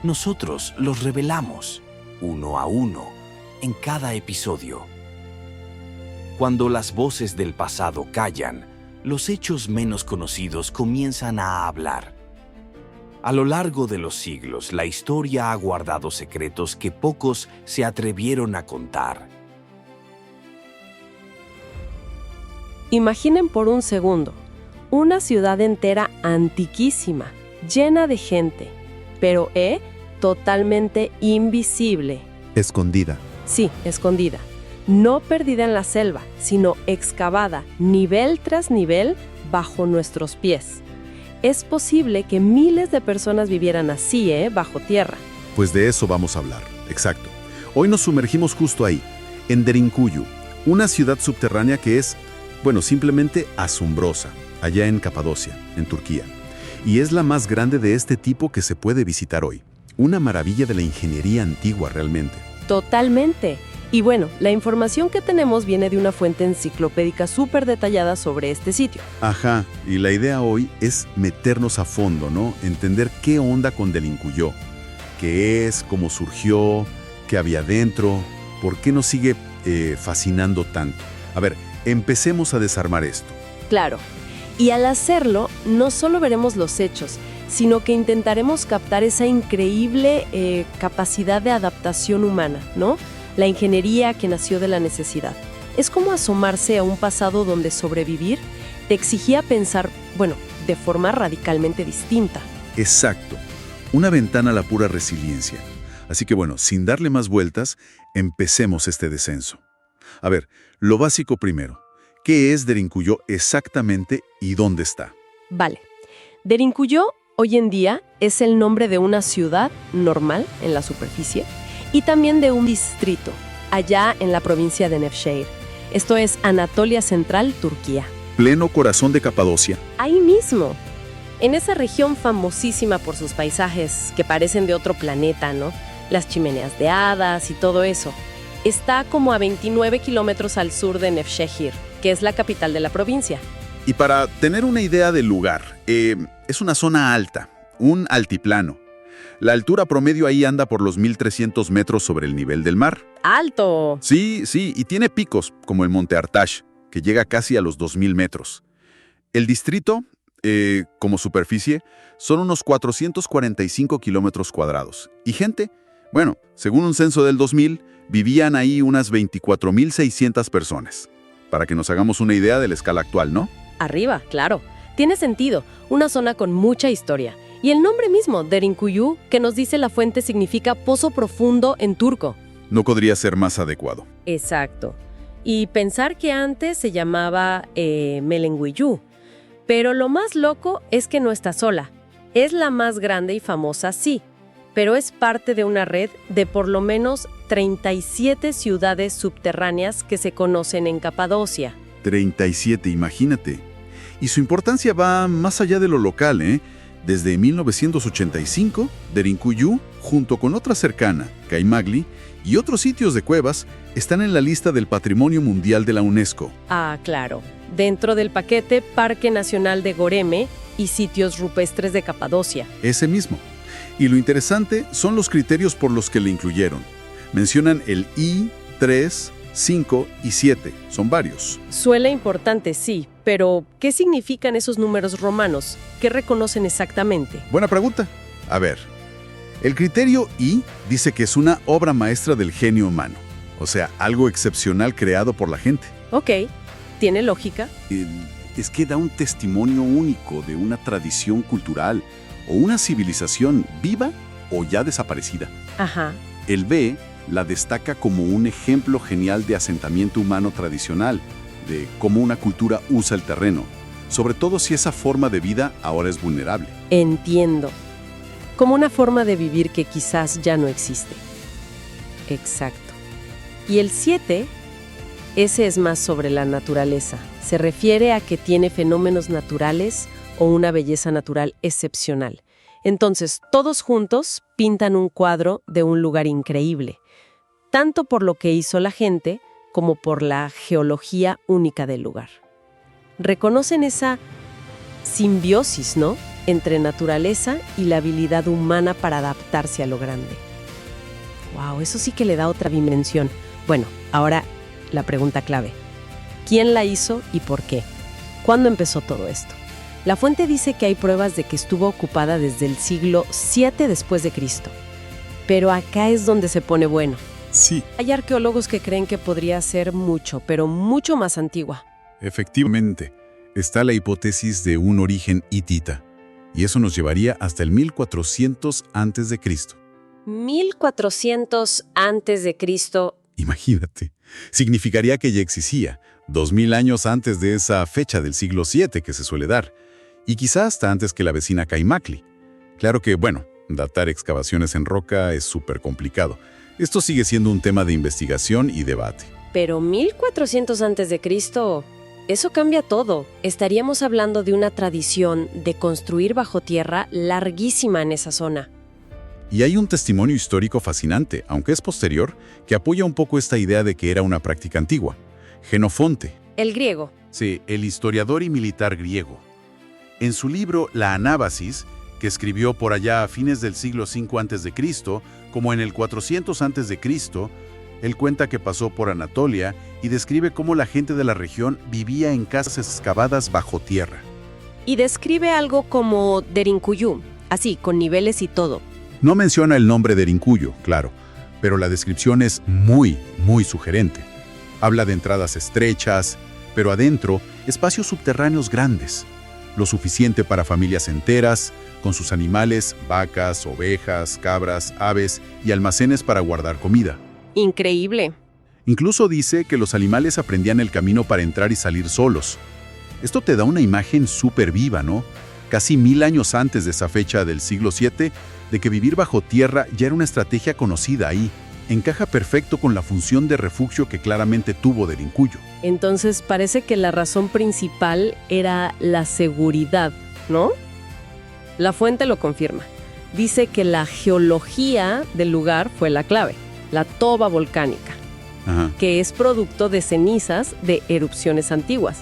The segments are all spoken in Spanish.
nosotros los revelamos, uno a uno, en cada episodio. Cuando las voces del pasado callan, los hechos menos conocidos comienzan a hablar. A lo largo de los siglos, la historia ha guardado secretos que pocos se atrevieron a contar. Imaginen por un segundo, una ciudad entera antiquísima, llena de gente, pero totalmente invisible. Escondida. Sí, escondida. No perdida en la selva, sino excavada, nivel tras nivel, bajo nuestros pies. Es posible que miles de personas vivieran así, bajo tierra. Pues de eso vamos a hablar, exacto. Hoy nos sumergimos justo ahí, en Derinkuyu, una ciudad subterránea que es, simplemente asombrosa, allá en Capadocia, en Turquía. Y es la más grande de este tipo que se puede visitar hoy. Una maravilla de la ingeniería antigua realmente. Totalmente. Y la información que tenemos viene de una fuente enciclopédica súper detallada sobre este sitio. Ajá, y la idea hoy es meternos a fondo, ¿no? Entender qué onda con Derinkuyu, qué es, cómo surgió, qué había dentro, por qué nos sigue fascinando tanto. A ver, empecemos a desarmar esto. Claro, y al hacerlo, no solo veremos los hechos, sino que intentaremos captar esa increíble capacidad de adaptación humana, ¿no? La ingeniería que nació de la necesidad. Es como asomarse a un pasado donde sobrevivir te exigía pensar, de forma radicalmente distinta. Exacto. Una ventana a la pura resiliencia. Así que sin darle más vueltas, empecemos este descenso. A ver, lo básico primero. ¿Qué es Derinkuyu exactamente y dónde está? Vale. Derinkuyu hoy en día es el nombre de una ciudad normal en la superficie y también de un distrito, allá en la provincia de Nevşehir. Esto es Anatolia Central, Turquía. Pleno corazón de Capadocia. Ahí mismo, en esa región famosísima por sus paisajes que parecen de otro planeta, ¿no? Las chimeneas de hadas y todo eso. Está como a 29 kilómetros al sur de Nevşehir, que es la capital de la provincia. Y para tener una idea del lugar, es una zona alta, un altiplano. La altura promedio ahí anda por los 1.300 metros sobre el nivel del mar. ¡Alto! Sí, y tiene picos, como el Monte Artash, que llega casi a los 2.000 metros. El distrito, como superficie, son unos 445 kilómetros cuadrados. Y gente, según un censo del 2000, vivían ahí unas 24.600 personas. Para que nos hagamos una idea de la escala actual, ¿no? Arriba, claro. Tiene sentido. Una zona con mucha historia. Y el nombre mismo, Derinkuyu, que nos dice la fuente, significa pozo profundo en turco. No podría ser más adecuado. Exacto. Y pensar que antes se llamaba Melenguyu. Pero lo más loco es que no está sola. Es la más grande y famosa, sí, pero es parte de una red de por lo menos 37 ciudades subterráneas que se conocen en Capadocia. 37, imagínate. Y su importancia va más allá de lo local, ¿eh? Desde 1985, Derinkuyu, junto con otra cercana, Kaimagli, y otros sitios de cuevas, están en la lista del Patrimonio Mundial de la UNESCO. Ah, claro. Dentro del paquete Parque Nacional de Goreme y Sitios Rupestres de Capadocia. Ese mismo. Y lo interesante son los criterios por los que le incluyeron. Mencionan el I, 3, 5 y 7. Son varios. Suele importante, sí, pero ¿qué significan esos números romanos? ¿Qué reconocen exactamente? Buena pregunta. A ver, el criterio I dice que es una obra maestra del genio humano. O sea, algo excepcional creado por la gente. Ok, ¿tiene lógica? Es que da un testimonio único de una tradición cultural o una civilización viva o ya desaparecida. Ajá. El B la destaca como un ejemplo genial de asentamiento humano tradicional, de cómo una cultura usa el terreno, sobre todo si esa forma de vida ahora es vulnerable. Entiendo. Como una forma de vivir que quizás ya no existe. Exacto. Y el 7, ese es más sobre la naturaleza. Se refiere a que tiene fenómenos naturales o una belleza natural excepcional. Entonces, todos juntos pintan un cuadro de un lugar increíble, tanto por lo que hizo la gente como por la geología única del lugar. Reconocen esa simbiosis, ¿no? entre naturaleza y la habilidad humana para adaptarse a lo grande. ¡Wow! Eso sí que le da otra dimensión. Bueno, ahora la pregunta clave. ¿Quién la hizo y por qué? ¿Cuándo empezó todo esto? La fuente dice que hay pruebas de que estuvo ocupada desde el siglo VII después de Cristo. Pero acá es donde se pone bueno. Sí, Hay arqueólogos que creen que podría ser mucho, pero mucho más antigua. efectivamente, está la hipótesis de un origen hitita, y eso nos llevaría hasta el 1400 a.C. 1400 antes de Cristo. Imagínate, significaría que ya existía, 2000 años antes de esa fecha del siglo VII que se suele dar, y quizá hasta antes que la vecina Caimácli. Claro que, bueno, datar excavaciones en roca es súper complicado. Esto sigue siendo un tema de investigación y debate. Pero 1400 antes de Cristo, eso cambia todo. Estaríamos hablando de una tradición de construir bajo tierra larguísima en esa zona. Y hay un testimonio histórico fascinante, aunque es posterior, que apoya un poco esta idea de que era una práctica antigua. Genofonte. El griego. Sí, el historiador y militar griego. En su libro La Anábasis, que escribió por allá a fines del siglo V a.C., como en el 400 a.C., él cuenta que pasó por Anatolia y describe cómo la gente de la región vivía en casas excavadas bajo tierra. Y describe algo como Derinkuyu, así, con niveles y todo. No menciona el nombre de Rincuyo, claro, pero la descripción es muy, muy sugerente. Habla de entradas estrechas, pero adentro, espacios subterráneos grandes, lo suficiente para familias enteras, con sus animales, vacas, ovejas, cabras, aves y almacenes para guardar comida. Increíble. Incluso dice que los animales aprendían el camino para entrar y salir solos. Esto te da una imagen súper viva, ¿no? Casi 1000 años antes de esa fecha del siglo VII, de que vivir bajo tierra ya era una estrategia conocida ahí. Encaja perfecto con la función de refugio que claramente tuvo Derinkuyu. Entonces parece que la razón principal era la seguridad, ¿no? La fuente lo confirma. Dice que la geología del lugar fue la clave, la toba volcánica, Ajá. que es producto de cenizas de erupciones antiguas.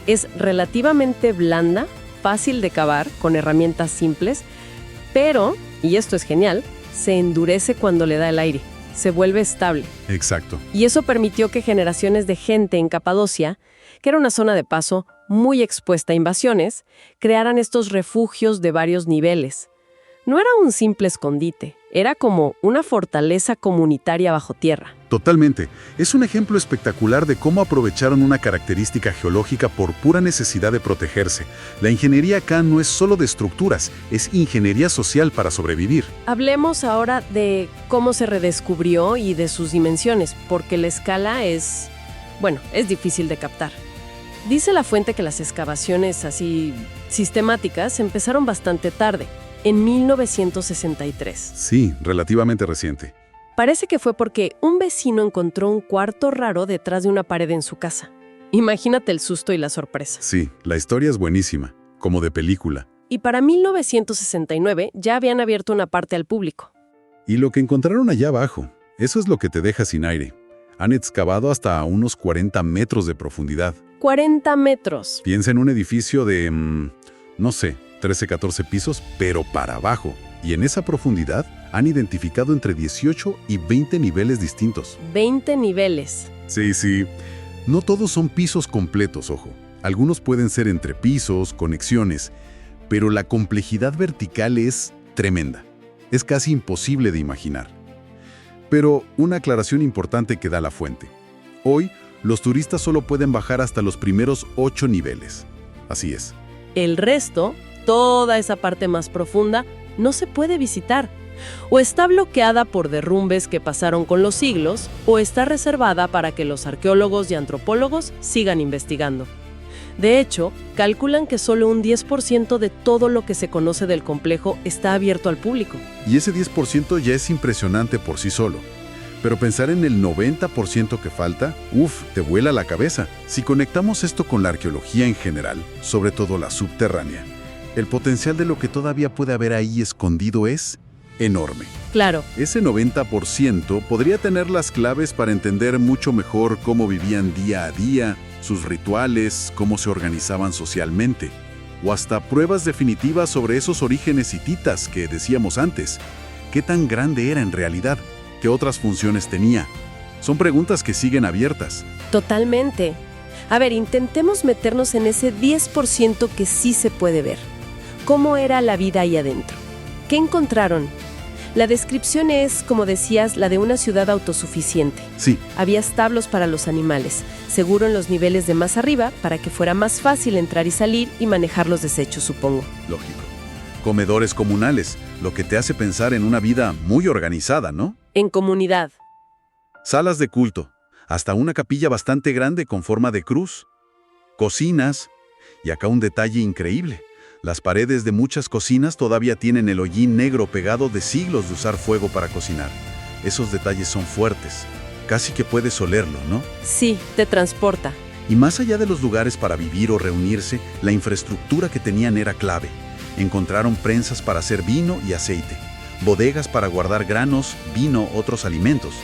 Es relativamente blanda, fácil de cavar, con herramientas simples, pero, y esto es genial, se endurece cuando le da el aire, se vuelve estable. Exacto. Y eso permitió que generaciones de gente en Capadocia, que era una zona de paso muy expuesta a invasiones, crearan estos refugios de varios niveles. No era un simple escondite, era como una fortaleza comunitaria bajo tierra. Totalmente. Es un ejemplo espectacular de cómo aprovecharon una característica geológica por pura necesidad de protegerse. La ingeniería acá no es solo de estructuras, es ingeniería social para sobrevivir. Hablemos ahora de cómo se redescubrió y de sus dimensiones, porque la escala es difícil de captar. Dice la fuente que las excavaciones así sistemáticas empezaron bastante tarde, en 1963. Sí, relativamente reciente. Parece que fue porque un vecino encontró un cuarto raro detrás de una pared en su casa. Imagínate el susto y la sorpresa. Sí, la historia es buenísima, como de película. Y para 1969 ya habían abierto una parte al público. Y lo que encontraron allá abajo, eso es lo que te deja sin aire. Han excavado hasta unos 40 metros de profundidad. 40 metros. Piensa en un edificio de, 13, 14 pisos, pero para abajo. Y en esa profundidad han identificado entre 18 y 20 niveles distintos. 20 niveles. Sí. No todos son pisos completos, ojo. Algunos pueden ser entre pisos, conexiones, pero la complejidad vertical es tremenda. Es casi imposible de imaginar. Pero una aclaración importante que da la fuente. Hoy, los turistas solo pueden bajar hasta los primeros 8 niveles. Así es. El resto, toda esa parte más profunda, no se puede visitar. O está bloqueada por derrumbes que pasaron con los siglos, o está reservada para que los arqueólogos y antropólogos sigan investigando. De hecho, calculan que solo un 10% de todo lo que se conoce del complejo está abierto al público. Y ese 10% ya es impresionante por sí solo. Pero pensar en el 90% que falta, te vuela la cabeza. Si conectamos esto con la arqueología en general, sobre todo la subterránea, el potencial de lo que todavía puede haber ahí escondido es enorme. Claro. Ese 90% podría tener las claves para entender mucho mejor cómo vivían día a día, sus rituales, cómo se organizaban socialmente. o hasta pruebas definitivas sobre esos orígenes hititas que decíamos antes. ¿Qué tan grande era en realidad? ¿Qué otras funciones tenía? Son preguntas que siguen abiertas. Totalmente. A ver, intentemos meternos en ese 10% que sí se puede ver. ¿Cómo era la vida ahí adentro? ¿Qué encontraron? La descripción es, como decías, la de una ciudad autosuficiente. Sí, Había establos para los animales, seguro en los niveles de más arriba, para que fuera más fácil entrar y salir y manejar los desechos, supongo. lógico. Comedores comunales, lo que te hace pensar en una vida muy organizada, ¿no? En comunidad. Salas de culto, hasta una capilla bastante grande con forma de cruz. Cocinas, y acá un detalle increíble. Las paredes de muchas cocinas todavía tienen el hollín negro pegado de siglos de usar fuego para cocinar. Esos detalles son fuertes. Casi que puedes olerlo, ¿no? Sí, te transporta. Y más allá de los lugares para vivir o reunirse, la infraestructura que tenían era clave. Encontraron prensas para hacer vino y aceite, bodegas para guardar granos, vino, otros alimentos,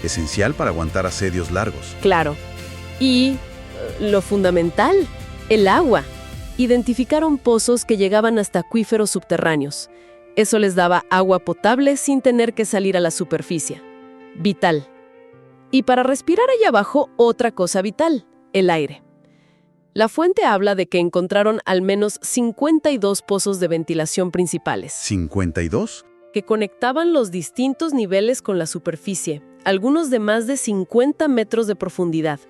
esencial para aguantar asedios largos. Claro. Y lo fundamental, el agua. Identificaron pozos que llegaban hasta acuíferos subterráneos. Eso les daba agua potable sin tener que salir a la superficie. Vital. Y para respirar allá abajo, otra cosa vital, el aire. La fuente habla de que encontraron al menos 52 pozos de ventilación principales, ¿52? que conectaban los distintos niveles con la superficie, algunos de más de 50 metros de profundidad.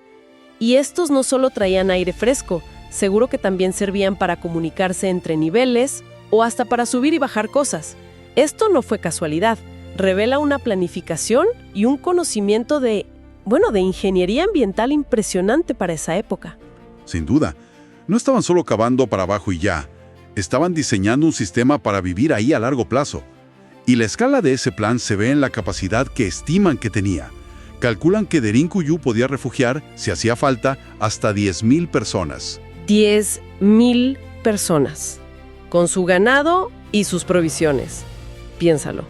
Y estos no solo traían aire fresco, seguro que también servían para comunicarse entre niveles o hasta para subir y bajar cosas. Esto no fue casualidad, revela una planificación y un conocimiento de ingeniería ambiental impresionante para esa época. Sin duda. No estaban solo cavando para abajo y ya. Estaban diseñando un sistema para vivir ahí a largo plazo. Y la escala de ese plan se ve en la capacidad que estiman que tenía. Calculan que Derinkuyu podía refugiar, si hacía falta, hasta 10,000 personas. 10,000 personas, con su ganado y sus provisiones. Piénsalo.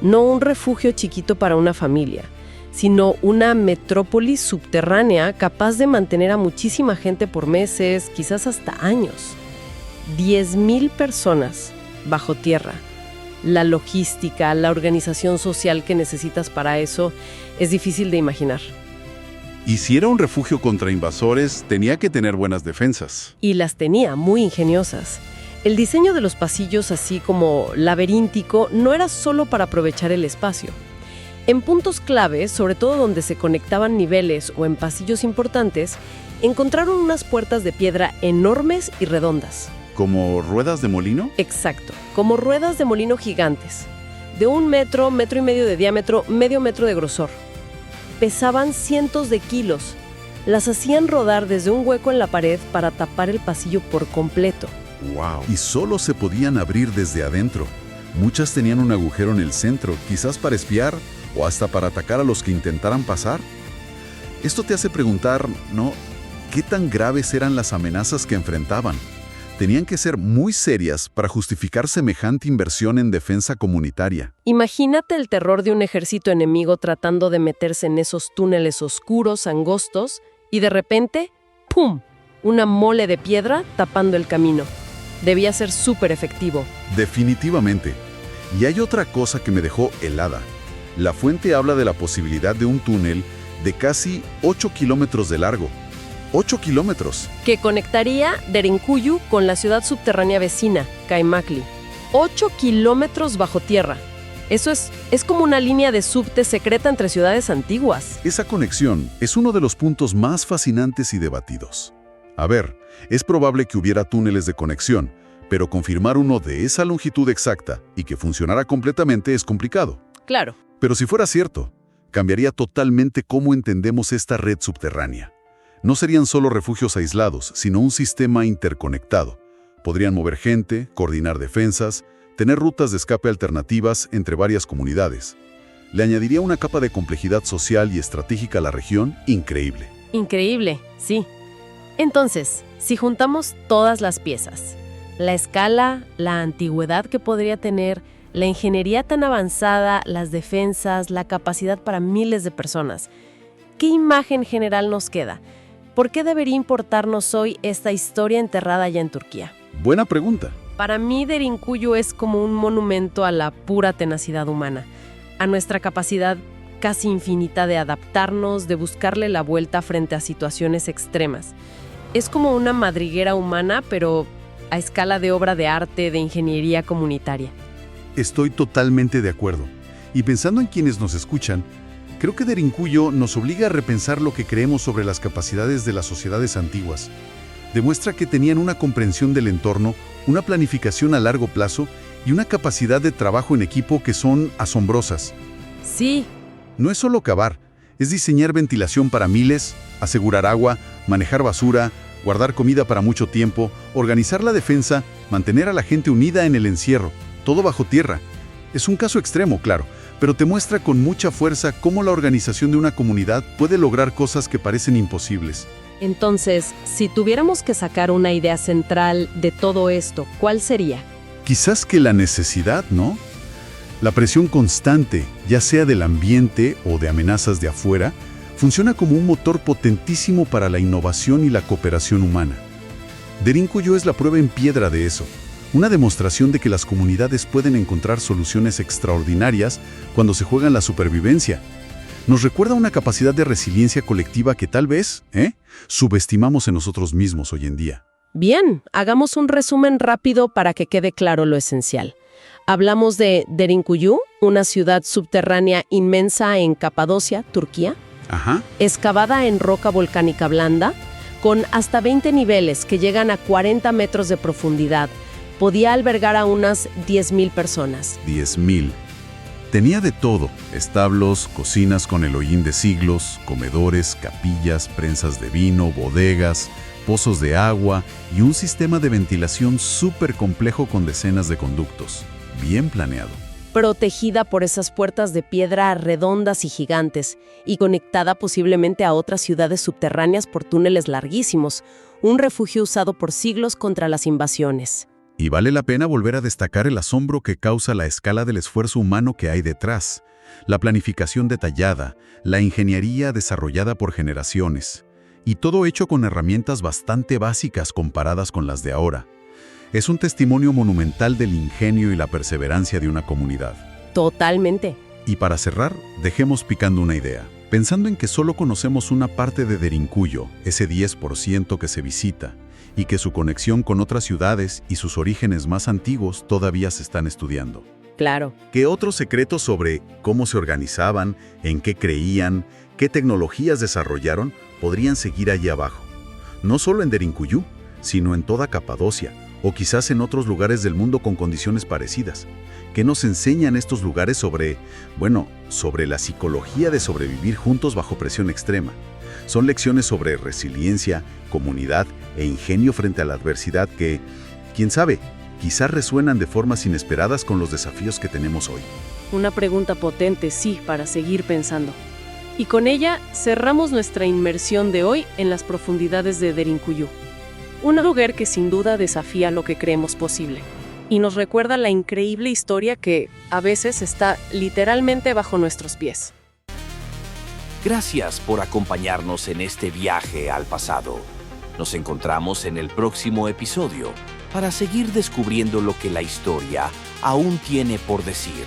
No un refugio chiquito para una familia, sino una metrópolis subterránea capaz de mantener a muchísima gente por meses, quizás hasta años. 10,000 personas bajo tierra. La logística, la organización social que necesitas para eso es difícil de imaginar. Y si era un refugio contra invasores, tenía que tener buenas defensas. Y las tenía muy ingeniosas. El diseño de los pasillos, así como laberíntico, no era solo para aprovechar el espacio. En puntos clave, sobre todo donde se conectaban niveles o en pasillos importantes, encontraron unas puertas de piedra enormes y redondas. ¿Como ruedas de molino? Exacto, como ruedas de molino gigantes, de 1 metro, 1,5 metros de diámetro, medio metro de grosor. Pesaban cientos de kilos. Las hacían rodar desde un hueco en la pared para tapar el pasillo por completo. ¡Wow! Y solo se podían abrir desde adentro. Muchas tenían un agujero en el centro, quizás para espiar o hasta para atacar a los que intentaran pasar. Esto te hace preguntar, ¿no? ¿Qué tan graves eran las amenazas que enfrentaban? Tenían que ser muy serias para justificar semejante inversión en defensa comunitaria. Imagínate el terror de un ejército enemigo tratando de meterse en esos túneles oscuros, angostos, y de repente, ¡pum!, una mole de piedra tapando el camino. Debía ser súper efectivo. Definitivamente. Y hay otra cosa que me dejó helada. La fuente habla de la posibilidad de un túnel de casi 8 kilómetros de largo. 8 kilómetros. Que conectaría Derinkuyu con la ciudad subterránea vecina, Kaimakli. 8 kilómetros bajo tierra. Eso es como una línea de subte secreta entre ciudades antiguas. Esa conexión es uno de los puntos más fascinantes y debatidos. A ver, es probable que hubiera túneles de conexión, pero confirmar uno de esa longitud exacta y que funcionara completamente es complicado. Claro. Pero si fuera cierto, cambiaría totalmente cómo entendemos esta red subterránea. No serían solo refugios aislados, sino un sistema interconectado. Podrían mover gente, coordinar defensas, tener rutas de escape alternativas entre varias comunidades. Le añadiría una capa de complejidad social y estratégica a la región increíble. Increíble, sí. Entonces, si juntamos todas las piezas, la escala, la antigüedad que podría tener, la ingeniería tan avanzada, las defensas, la capacidad para miles de personas, ¿qué imagen general nos queda? ¿Por qué debería importarnos hoy esta historia enterrada ya en Turquía? Buena pregunta. Para mí, Derinkuyu es como un monumento a la pura tenacidad humana, a nuestra capacidad casi infinita de adaptarnos, de buscarle la vuelta frente a situaciones extremas. Es como una madriguera humana, pero a escala de obra de arte, de ingeniería comunitaria. Estoy totalmente de acuerdo. Y pensando en quienes nos escuchan, creo que Derinkuyu nos obliga a repensar lo que creemos sobre las capacidades de las sociedades antiguas. Demuestra que tenían una comprensión del entorno, una planificación a largo plazo y una capacidad de trabajo en equipo que son asombrosas. Sí, No es solo cavar, es diseñar ventilación para miles, asegurar agua, manejar basura, guardar comida para mucho tiempo, organizar la defensa, mantener a la gente unida en el encierro, todo bajo tierra. Es un caso extremo, claro, pero te muestra con mucha fuerza cómo la organización de una comunidad puede lograr cosas que parecen imposibles. entonces, si tuviéramos que sacar una idea central de todo esto, ¿cuál sería? Quizás que la necesidad, ¿no? La presión constante, ya sea del ambiente o de amenazas de afuera, funciona como un motor potentísimo para la innovación y la cooperación humana. Derinkuyu es la prueba en piedra de eso, una demostración de que las comunidades pueden encontrar soluciones extraordinarias cuando se juegan la supervivencia. Nos recuerda una capacidad de resiliencia colectiva que tal vez, subestimamos en nosotros mismos hoy en día. Bien, hagamos un resumen rápido para que quede claro lo esencial. Hablamos de Derinkuyu, una ciudad subterránea inmensa en Capadocia, Turquía, Ajá. excavada en roca volcánica blanda, con hasta 20 niveles que llegan a 40 metros de profundidad. Podía albergar a unas 10.000 personas. 10.000. Tenía de todo, establos, cocinas con el hollín de siglos, comedores, capillas, prensas de vino, bodegas, pozos de agua y un sistema de ventilación súper complejo con decenas de conductos. Bien planeado. Protegida por esas puertas de piedra redondas y gigantes, y conectada posiblemente a otras ciudades subterráneas por túneles larguísimos, un refugio usado por siglos contra las invasiones. Y vale la pena volver a destacar el asombro que causa la escala del esfuerzo humano que hay detrás, la planificación detallada, la ingeniería desarrollada por generaciones, y todo hecho con herramientas bastante básicas comparadas con las de ahora. Es un testimonio monumental del ingenio y la perseverancia de una comunidad. Totalmente. Y para cerrar, dejemos picando una idea. Pensando en que solo conocemos una parte de Derinkuyu, ese 10% que se visita, y que su conexión con otras ciudades y sus orígenes más antiguos todavía se están estudiando. Claro. ¿Qué otros secretos sobre cómo se organizaban, en qué creían, qué tecnologías desarrollaron podrían seguir allí abajo? No solo en Derinkuyu, sino en toda Capadocia, o quizás en otros lugares del mundo con condiciones parecidas. ¿Qué nos enseñan estos lugares sobre la psicología de sobrevivir juntos bajo presión extrema? Son lecciones sobre resiliencia, comunidad e ingenio frente a la adversidad que, quién sabe, quizás resuenan de formas inesperadas con los desafíos que tenemos hoy. Una pregunta potente, sí, para seguir pensando. Y con ella cerramos nuestra inmersión de hoy en las profundidades de Derinkuyu. Un lugar que sin duda desafía lo que creemos posible. Y nos recuerda la increíble historia que, a veces, está literalmente bajo nuestros pies. Gracias por acompañarnos en este viaje al pasado. Nos encontramos en el próximo episodio para seguir descubriendo lo que la historia aún tiene por decir.